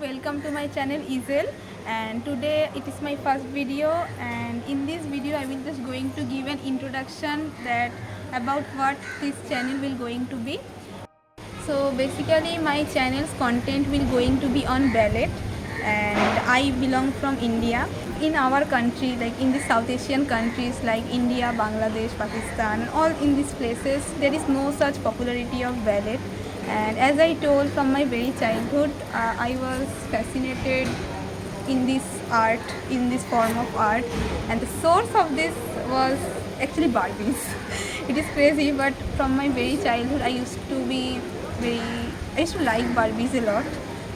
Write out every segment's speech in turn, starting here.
welcome to my channel Ezel, and today it is my first video, and in this video I will just going to give an introduction that about what this channel will going to be. So basically my channel's content will going to be on ballet, and I belong from India. In our country, like in the South Asian countries like India, Bangladesh, Pakistan, all in these places there is no such popularity of ballet. And as I told, from my very childhood I was fascinated in this art, in this form of art, and the source of this was actually Barbies. It is crazy, but from my very childhood I used to be very, I used to like Barbies a lot.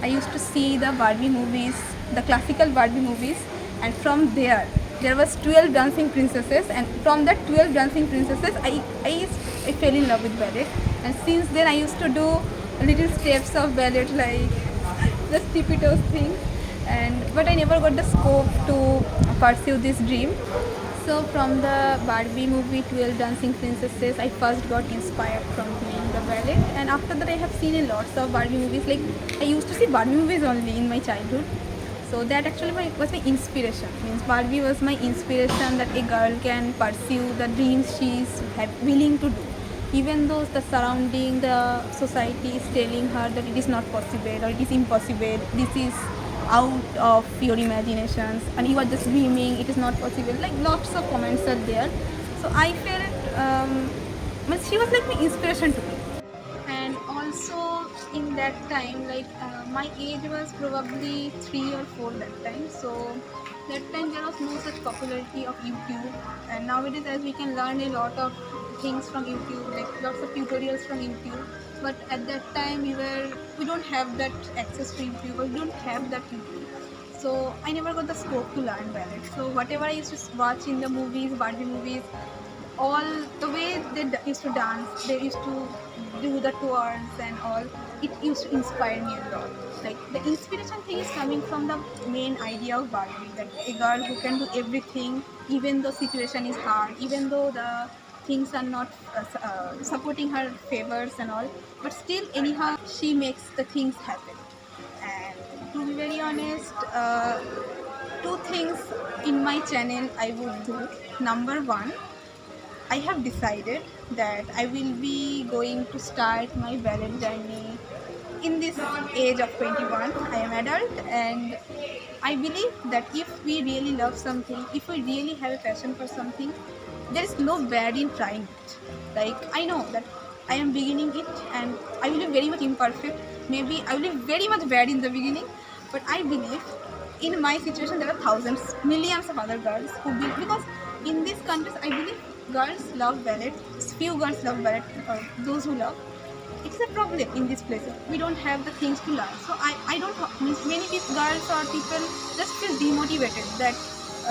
I used to see the Barbie movies, the classical Barbie movies, and from there was 12 dancing princesses, and from that 12 dancing princesses I fell in love with ballet. And since then I used to do little steps of ballet, like just tippy toes things, and but I never got the scope to pursue this dream. So from the Barbie movie 12 Dancing Princesses, I first got inspired from doing the ballet, and after that I have seen a lots of Barbie movies. Like I used to see Barbie movies only in my childhood, so that actually was my inspiration. Means Barbie was my inspiration that a girl can pursue the dreams she is willing to do, even though the surrounding, the society is telling her that it is not possible or it is impossible. This is out of your imaginations and you are just dreaming, it is not possible, like lots of comments are there. So I felt she was like my inspiration to me. And also in that time, like my age was probably 3 or 4 that time, so that time there was no such popularity of YouTube. And nowadays, as we can learn a lot of things from YouTube, like lots of tutorials from YouTube, but at that time we don't have that access to YouTube, or we don't have that YouTube. So I never got the scope to learn ballet. So whatever I used to watch in the movies, Barbie movies, all the way they used to dance, they used to do the twirls and all, it used to inspire me a lot. Like the inspiration thing is coming from the main idea of Barbie, that a girl who can do everything, even though situation is hard, even though the things are not supporting her favors and all, but still anyhow she makes the things happen. And to be very honest, two things in my channel I would do. Number one, I have decided that I will be going to start my ballet journey in this age of 21. I am adult, and I believe that if we really love something, if we really have a passion for something, there is no bad in trying it. Like I know that I am beginning it and I will be very much imperfect. Maybe I will be very much bad in the beginning, but I believe in my situation there are thousands, millions of other girls who will, because in these countries I believe girls love ballet, few girls love ballet, or those who love. It's a problem in these places. We don't have the things to learn. So I don't means many people, girls or people just feel demotivated that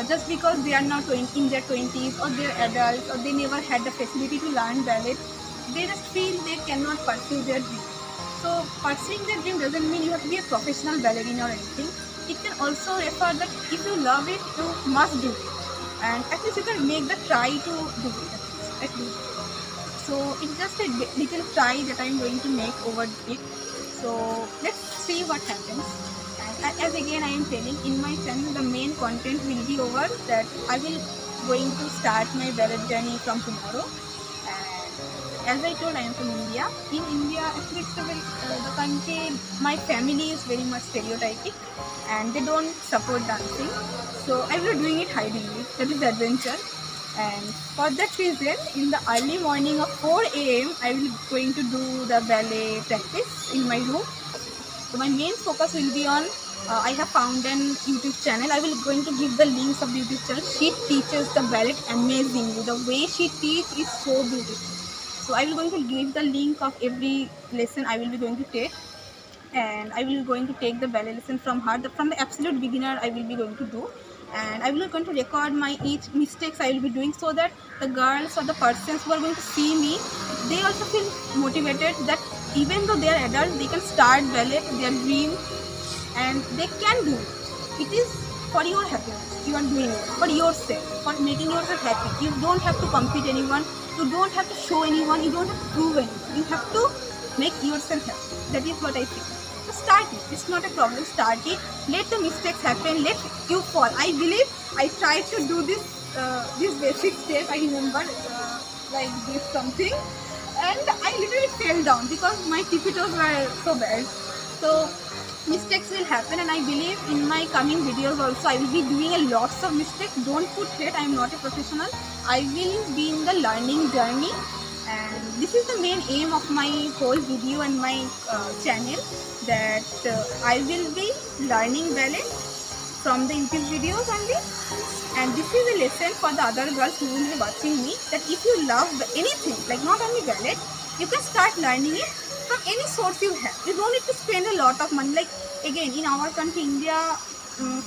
just because they are not in their 20s or they're adults or they never had the facility to learn ballet, they just feel they cannot pursue their dream. So pursuing their dream doesn't mean you have to be a professional ballerina or anything. It can also refer that if you love it, you must do it. And at least you can make the try to do it, at least. So it's just a little try that I'm going to make over it. So let's see what happens. And as again I am telling, in my channel the main content will be over that I will going to start my ballet journey from tomorrow. And as I told, I am from India. In India, actually it's a very, the country, my family is very much stereotypic and they don't support dancing. So I will be doing it hidingly. That is the adventure. And for that reason, in the early morning of 4 a.m., I will going to do the ballet practice in my room. So my main focus will be on, I have found an YouTube channel. I will going to give the links of the YouTube channel. She teaches the ballet amazingly. The way she teaches is so beautiful. So I will going to give the link of every lesson I will be going to take. And I will going to take the ballet lesson from her, from the absolute beginner I will be going to do. And I will going to record my each mistakes I will be doing, so that the girls or the persons who are going to see me, they also feel motivated that even though they are adults, they can start ballet, their dream, and they can do it. It is for your happiness. You are doing it for yourself, for making yourself happy. You don't have to compete anyone. You don't have to show anyone. You don't have to prove anyone. You have to make yourself happy. That is what I think. So start it. It's not a problem. Start it. Let the mistakes happen. Let you fall. I believe I tried to do this basic step. I remember like this something, and I literally fell down because my tippy toes were so bad. So mistakes will happen, and I believe in my coming videos also I will be doing a lots of mistakes. Don't put hate. I am not a professional. I will be in the learning journey, and this is the main aim of my whole video and my channel, that I will be learning ballet from the YouTube videos only. And this is a lesson for the other girls who will be watching me, that if you love anything, like not only ballet, you can start learning it from any source you have. You don't need to spend a lot of money. Like again, in our country, India,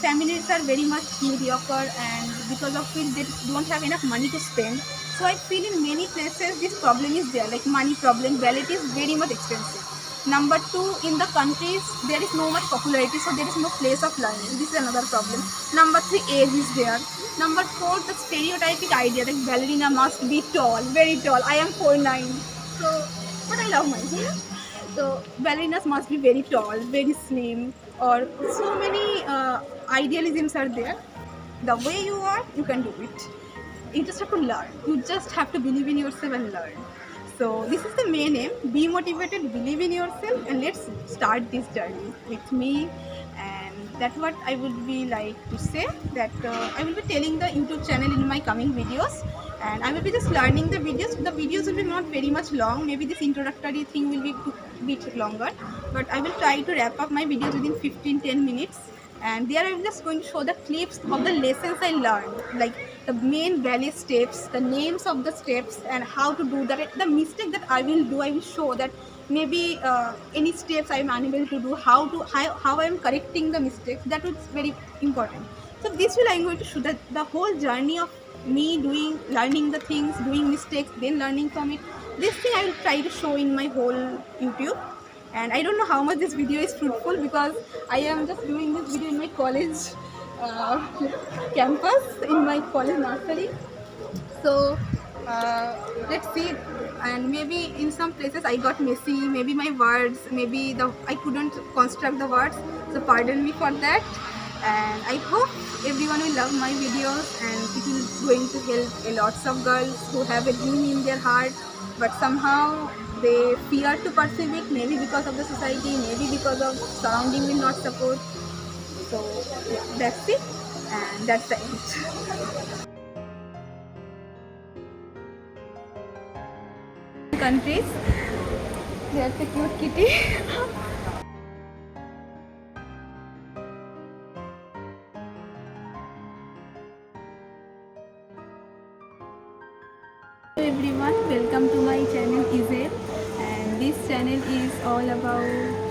families are very much mediocre, and because of which they don't have enough money to spend. So I feel in many places this problem is there, like money problem. Ballet is very much expensive. Number two, in the countries there is no much popularity, so there is no place of learning. This is another problem. Number three, age is there. Number four, the stereotypic idea that ballerina must be tall, very tall. I am 4'9", so but I love myself. So ballerinas must be very tall, very slim, or so many idealisms are there. The way you are, you can do it. You just have to learn. You just have to believe in yourself and learn. So this is the main aim. Be motivated, believe in yourself, and let's start this journey with me. And that's what I would be like to say, that I will be telling the YouTube channel in my coming videos, and I will be just learning the videos. The videos will be not very much long. Maybe this introductory thing will be a bit longer, but I will try to wrap up my videos within 15-10 minutes. And there I'm just going to show the clips of the lessons I learned, like the main ballet steps, the names of the steps, and how to do that. The mistake that I will do, I will show that maybe any steps I am unable to do, how I am correcting the mistakes. That was very important. So this will I'm going to show that the whole journey of me learning the things, doing mistakes, then learning from it. This thing I will try to show in my whole YouTube. And I don't know how much this video is fruitful, because I am just doing this video in my college uh, campus, in my college nursery. So let's see. And maybe in some places I got messy, maybe my words, maybe I couldn't construct the words, so pardon me for that. And I hope everyone will love my videos, and it is going to help a lots of girls who have a dream in their heart, but somehow they fear to pursue it, maybe because of the society, maybe because of surrounding will not support. So yeah, that's it, and that's the end. Countries, there's a cute kitty. Hello everyone, welcome to my channel Izel, and this channel is all about